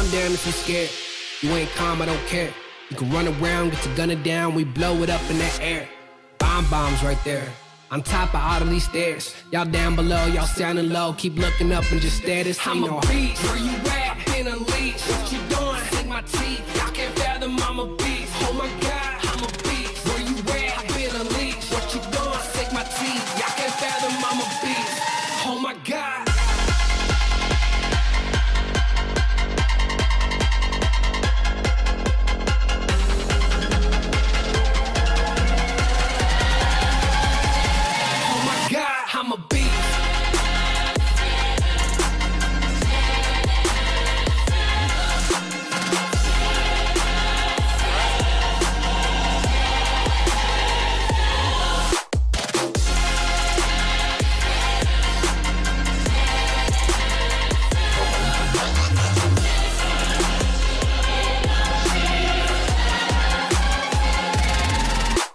I'm damn if you scared. You ain't calm, I don't care. You can run around, get your gunner down, we blow it up in the air. Bombs right there. On top of all of these stairs. Y'all down below, y'all sounding low. Keep looking up and just stare. This ain't no beast. Where you at? Been unleashed. What you doing? Sink my teeth. Y'all can't fathom I'm a beast. Oh my God, I'm a beast. Where you at? Been unleashed. What you doing? Sink my teeth. Y'all can't fathom I'm a beast. Oh my God. I'm a beast.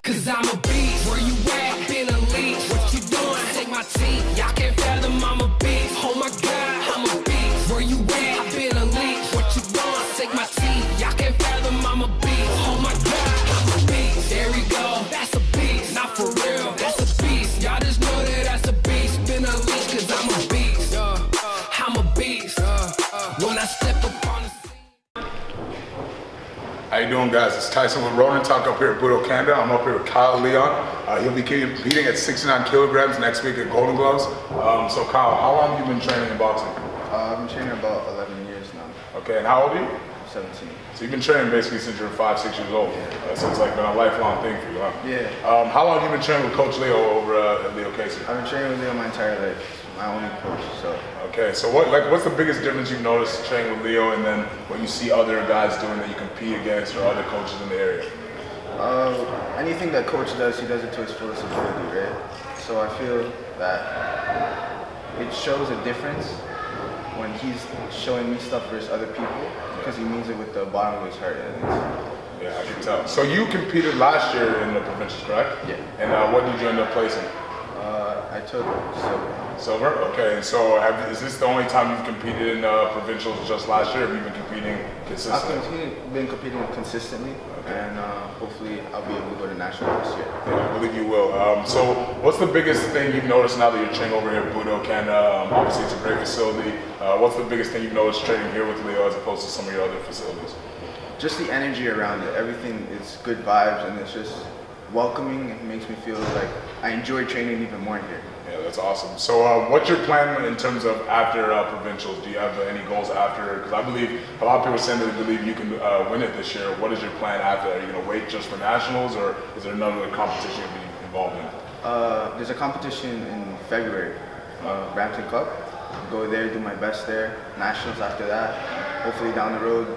Cause I'm a beast. Where you at? Been unleashed. What you doing? Take my teeth. Y'all can't fathom I'm a beast. Oh my God, I'm a beast. Where you at? Been unleashed. What you doing? Take my teeth. Y'all can't fathom I'm a beast. Oh my God, I'm a beast. There we go. That's a beast. Not for real. That's a beast. Y'all just know that that's a beast. Been unleashed cause I'm a beast. I'm a beast. When I step up on the scene. How you doing, guys? It's Tyson with Ronin. Talk up here at Budo, Canada. I'm up here with Kalyan. He'll be competing at 69 kilograms next week at Golden Gloves. So Kyle, how long have you been training in boxing? I've been training about 11 years now. Okay, and how old are you? 17. So you've been training basically since you were 5, 6 years old. Yeah. So it's like been a lifelong thing for you, huh? Yeah. How long have you been training with Coach Leo over at Leo Casey? I've been training with Leo my entire life. My only coach, so. Okay, so what's the biggest difference you've noticed training with Leo and then what you see other guys doing that you compete against or other coaches in the area? Anything that coach does, he does it to his fullest ability, right? So I feel that it shows a difference when he's showing me stuff versus other people because he means it with the bottom of his heart. Yeah, I can tell. So you competed last year in the provincials, correct? Yeah. And what did you end up placing? I took silver. Silver? Okay, and so is this the only time you've competed in provincials just last year, or have you been competing consistently? I've been competing consistently, and hopefully I'll be able to go to national this year. Yeah, I believe you will. So what's the biggest thing you've noticed now that you're training over here at Budo, Canada? Obviously it's a great facility. What's the biggest thing you've noticed training here with Leo as opposed to some of your other facilities? Just the energy around it. Everything is good vibes, and it's just welcoming. It makes me feel like I enjoy training even more here. Yeah, that's awesome. So what's your plan in terms of after provincials? Do you have any goals after? Because I believe a lot of people are saying that they believe you can win it this year. What is your plan after that? Are you going to wait just for nationals, or is there another competition you'll be involved in? There's a competition in February, Brampton Cup. Go there, do my best there. Nationals after that. Hopefully down the road,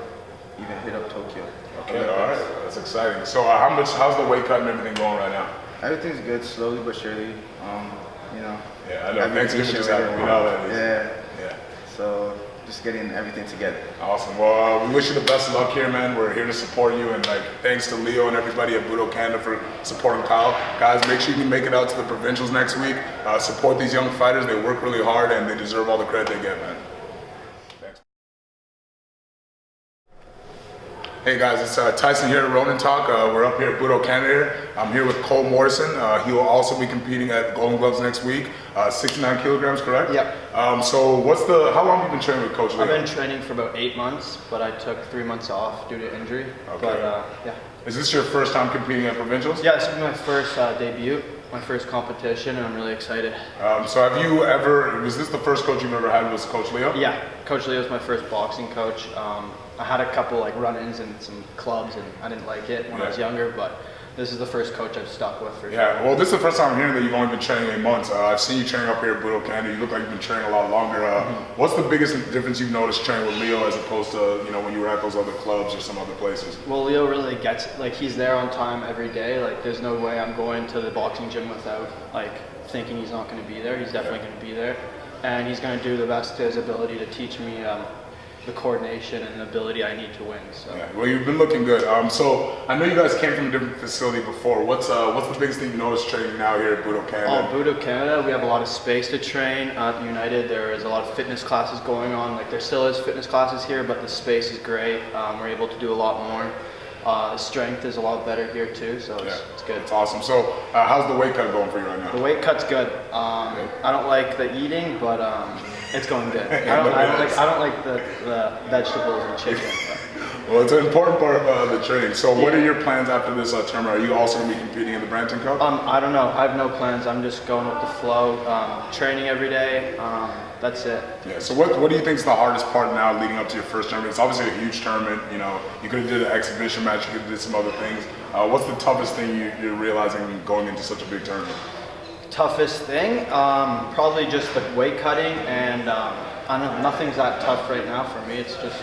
even hit up Tokyo. Okay, all right, that's exciting. So how's the weight cut and everything going right now? Everything's good, slowly but surely. You know. Yeah, I know. Thanksgiving just happened. We know that. Yeah. So just getting everything together. Awesome. Well, we wish you the best of luck here, man. We're here to support you, and thanks to Leo and everybody at Budo Canada for supporting Kyle. Guys, make sure you can make it out to the provincials next week. Support these young fighters. They work really hard, and they deserve all the credit they get, man. Hey guys, it's Tyson here at Ronin Talk. We're up here at Budo, Canada. I'm here with Cole Morrison. He will also be competing at Golden Gloves next week. 69 kilograms, correct? Yep. So how long have you been training with Coach Leo? I've been training for about 8 months, but I took 3 months off due to injury. Okay. But yeah. Is this your first time competing at provincials? Yeah, this is my first debut, my first competition, and I'm really excited. So was this the first coach you've ever had was Coach Leo? Yeah, Coach Leo was my first boxing coach. I had a couple run-ins in some clubs, and I didn't like it when I was younger, but this is the first coach I've stuck with for sure. Well, this is the first time I'm hearing that you've only been training 8 months. I've seen you training up here at Budo, Canada. You look like you've been training a lot longer. What's the biggest difference you've noticed training with Leo as opposed to when you were at those other clubs or some other places? Well, Leo really gets he's there on time every day. There's no way I'm going to the boxing gym without thinking he's not going to be there. He's definitely going to be there, and he's going to do the best to his ability to teach me the coordination and ability I need to win. So. Yeah, well, you've been looking good. So I know you guys came from a different facility before. What's the biggest thing you noticed training now here at Budo Canada? Oh, Budo Canada, we have a lot of space to train. At United, there is a lot of fitness classes going on. Like there still is fitness classes here, but the space is great. We're able to do a lot more. The strength is a lot better here too, so it's good. It's awesome. So how's the weight cut going for you right now? The weight cut's good. I don't like the eating, but it's going good. I don't like the vegetables and chicken. Well, it's an important part of the training. So what are your plans after this tournament? Are you also going to be competing in the Brampton Cup? I don't know. I have no plans. I'm just going with the flow, training every day. That's it. Yeah. So what do you think is the hardest part now leading up to your first tournament? It's obviously a huge tournament. You know, you could have did an exhibition match. You could have did some other things. What's the toughest thing you're realizing going into such a big tournament? Toughest thing? Probably just the weight cutting, and I don't know. Nothing's that tough right now for me. It's just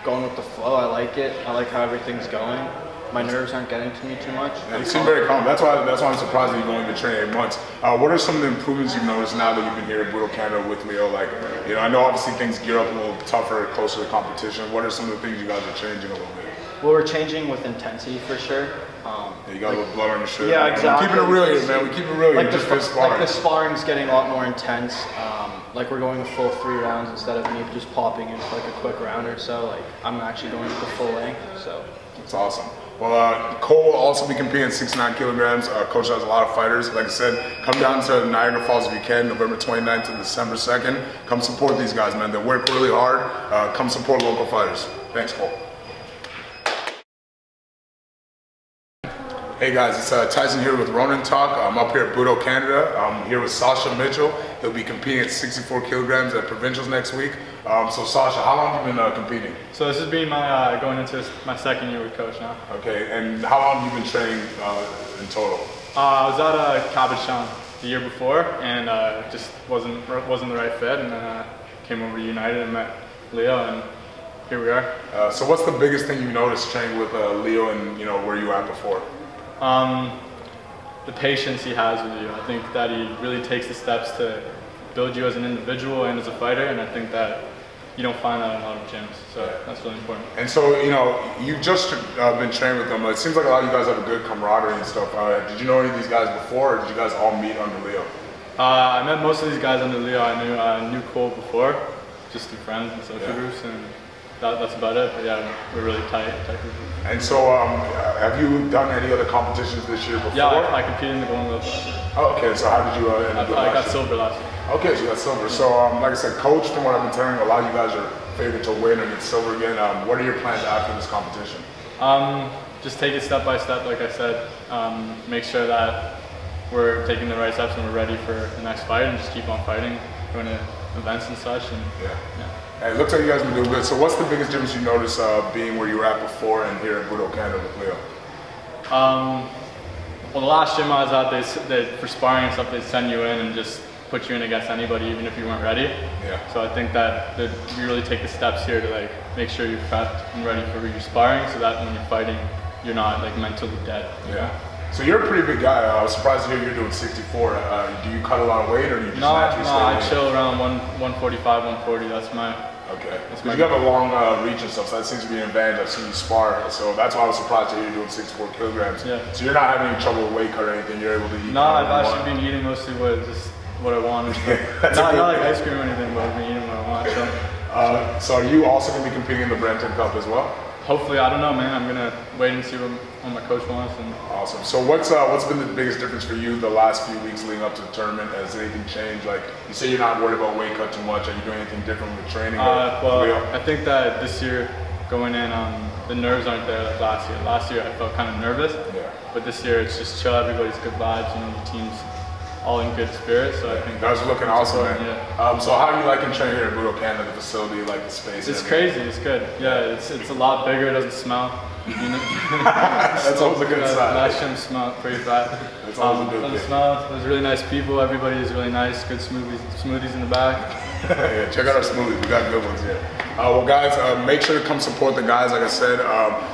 going with the flow. I like it. I like how everything's going. My nerves aren't getting to me too much. Yeah, you seem very calm. That's why I'm surprised that you've only been training 8 months. What are some of the improvements you've noticed now that you've been here at Budo Canada with Leo? Like, you know, I know obviously things gear up a little tougher, closer to competition. What are some of the things you guys are changing a little bit? Well, we're changing with intensity for sure. You got a little blood on your shirt. Yeah, exactly. We're keeping it real here, man. We keep it real. Like the sparring's getting a lot more intense. Like we're going the full 3 rounds instead of me just popping in for like a quick round or so. Like I'm actually going with the full length. So it's awesome. Well, Cole will also be competing at 69 kilograms. Coach has a lot of fighters. Like I said, come down to Niagara Falls if you can, November 29th to December 2nd. Come support these guys, man. They work really hard. Come support local fighters. Thanks, Cole. Hey guys, it's Tyson here with Ronin Talk. I'm up here at Budo Canada. I'm here with Sasha Mitchell. He'll be competing at 64 kilograms at provincials next week. So Sasha, how long have you been competing? So this has been my going into my second year with coach now. Okay, and how long have you been training in total? I was at Cabochon the year before, and just wasn't the right fit, and then came over to United and met Leo, and here we are. So what's the biggest thing you noticed training with Leo, and you know where you were at before? The patience he has with you. I think that he really takes the steps to build you as an individual and as a fighter, and I think that you don't find that in a lot of gyms, so that's really important. And so, you know, you've just been training with them. It seems like a lot of you guys have a good camaraderie and stuff. Did you know any of these guys before, or did you guys all meet under Leo? I met most of these guys under Leo. I knew Cole before, just through friends and social groups, and that's about it. But yeah, we're really tight group. And so, have you done any other competitions this year before? Yeah, I competed in the Golden Gloves last year. Oh, okay. So how did you end up doing I got silver last year. Okay, so you got silver. So, like I said, Coach, from what I've been telling, a lot of you guys are favored to win and get silver again. What are your plans after this competition? Just take it step by step, like I said. Make sure that we're taking the right steps and we're ready for the next fight, and just keep on fighting, going to events and such. And yeah. Hey, it looks like you guys have been doing good. So what's the biggest difference you noticed being where you were at before and here at Budo Canada with Leo? Well, the last gym I was at, they for sparring and stuff, they'd send you in and just put you in against anybody, even if you weren't ready. Yeah. So I think that you really take the steps here to like make sure you're prepped and ready for your sparring, so that when you're fighting, you're not like mentally dead. Yeah. So you're a pretty big guy. I was surprised to hear you're doing 64. Do you cut a lot of weight, or do you just naturally stay I chill around 145, 140. That's my. Okay. Because you have a long reach and stuff, so that seems to be an advantage. I've seen you spar, so that's why I was surprised to hear you're doing 64 kilograms. Yeah. So you're not having any trouble with weight cut or anything. You're able to eat. No, I've actually been eating mostly what I want. Not like ice cream or anything, but I've been eating what I want. So are you also going to be competing in the Brampton Cup as well? Hopefully, I don't know, man. I'm gonna wait and see what my coach wants. And awesome. So what's been the biggest difference for you the last few weeks leading up to the tournament? Has anything changed? Like you say, you're not worried about weight cut too much. Are you doing anything different with training? Well, I think that this year going in, the nerves aren't there like last year. Last year I felt kind of nervous. Yeah. But this year it's just chill. Everybody's good vibes. You know, the team's all in good spirits, so I think that's looking awesome, man. Yeah. So how are you liking training here at Budo Canada, the facility, like the space? It's crazy. It's good. Yeah, it's a lot bigger. It doesn't smell. You know? That's always a good sign. Last gym smelled pretty bad. That's always a good thing. Doesn't smell. There's really nice people. Everybody is really nice. Good smoothies in the back. Yeah, check out our smoothies. We got good ones here. Well, guys, make sure to come support the guys. Like I said,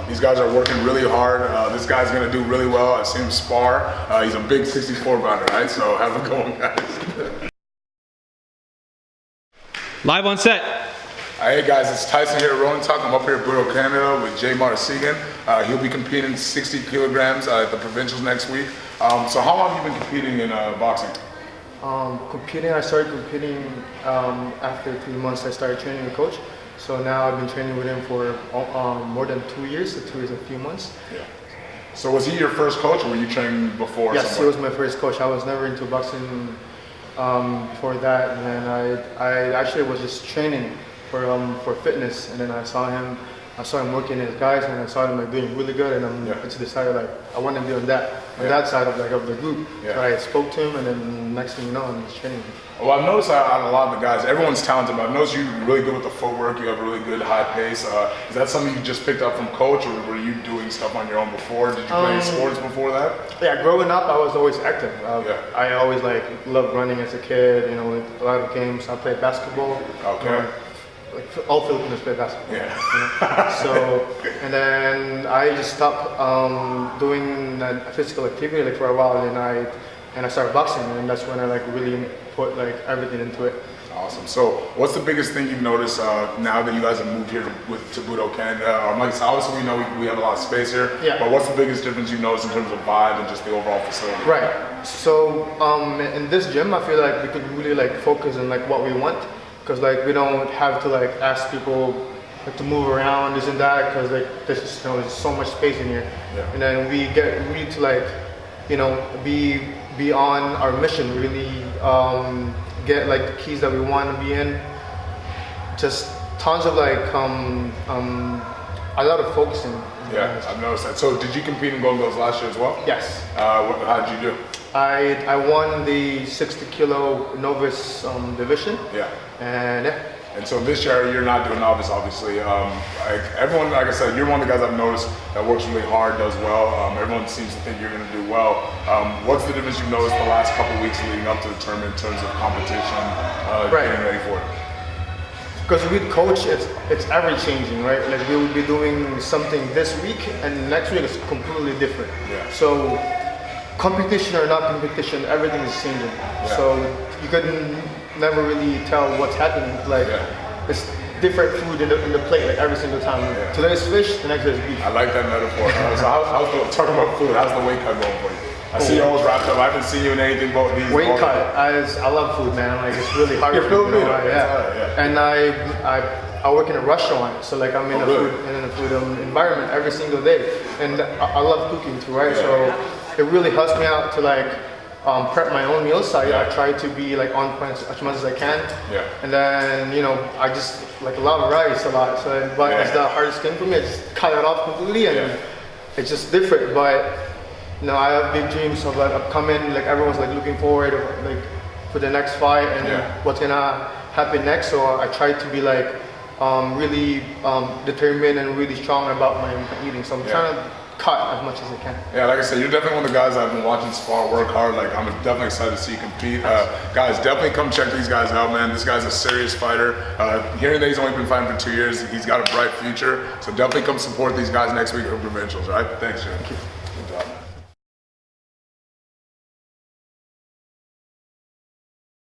these guys are working really hard. This guy's going to do really well. I've seen him spar. He's a big 64 pounder, right? So have a go, guys. Live on set. Hey guys, it's Tyson here at Ronin Talk. I'm up here at Budo, Canada with Jay Martisigan. He'll be competing 60 kilograms at the provincials next week. So how long have you been competing in boxing? I started competing after 3 months. I started training with coach. So now I've been training with him for more than 2 years. So 2 years and a few months. Yeah. So was he your first coach, or were you training before? Yes, he was my first coach. I was never into boxing before that, and then I actually was just training for fitness, and then I saw him working his guys, and I saw him like doing really good, and I just decided like I want to be on that side of the group. Yeah. So I spoke to him, and then next thing you know, I'm just training him. Well, I've noticed out of a lot of the guys, everyone's talented, but I've noticed you're really good with the footwork. You have a really good high pace. Is that something you just picked up from coach, or were you doing stuff on your own before? Did you play any sports before that? Yeah, growing up, I was always active. Yeah. I always like loved running as a kid. You know, a lot of games. I played basketball. Okay. Like all Filipinos play basketball. Yeah. You know? So, and then I just stopped doing that physical activity like for a while, and I started boxing, and that's when I like really put like everything into it. Awesome. So, what's the biggest thing you've noticed now that you guys have moved here to Budo, Canada? Like, obviously, we know we have a lot of space here. Yeah. But what's the biggest difference you've noticed in terms of vibe and just the overall facility? Right. So, in this gym, I feel like we could really like focus on like what we want, because like we don't have to like ask people like, to move around, this and that, because like there's just, there's so much space in here, Yeah. and then we need to like be on our mission, really get like the keys that we want to be in. Just tons of like a lot of focusing. Yeah, I've noticed that. So, did you compete in Golden Girls last year as well? Yes. How did you do? I won the 60 kilo novice division. Yeah. And yeah. And so this year you're not doing novice, obviously. Everyone, like I said, you're one of the guys I've noticed that works really hard, does well. Everyone seems to think you're going to do well. What's the difference you've noticed the last couple of weeks leading up to the tournament in terms of competition, getting ready for it? Because with coach, it's ever changing, right? Like we will be doing something this week, and next week is completely different. Yeah. So competition or not competition, everything is changing. Yeah. So you could never really tell what's happening. Like it's different food in the plate like every single time. Yeah. Today is fish, the next day is beef. I like that metaphor. So talking about food, how's the weight cut going for you? I see you always wrapped up. I haven't seen you in anything but these. Weight cut. I love food, man. Like it's really hard. You're Filipino, Yeah. And I work in a restaurant, so like I'm in a food environment every single day, and I love cooking too, right? Yeah. So it really helps me out to like prep my own meals. So I try to be like on point as much as I can. Yeah. And then I just like a lot of rice a lot. So but it's the hardest thing for me. I just cut it off completely, and it's just different. But I have big dreams of like upcoming. Like everyone's like looking forward like for the next fight and what's gonna happen next. So I try to be like really determined and really strong about my eating. So I'm trying to cut as much as I can. Yeah, like I said, you're definitely one of the guys I've been watching spar, work hard. Like I'm definitely excited to see you compete. Guys, definitely come check these guys out, man. This guy's a serious fighter. Hearing that he's only been fighting for 2 years, he's got a bright future. So definitely come support these guys next week at provincials, right? Thanks, Jim. Thank you. Good job.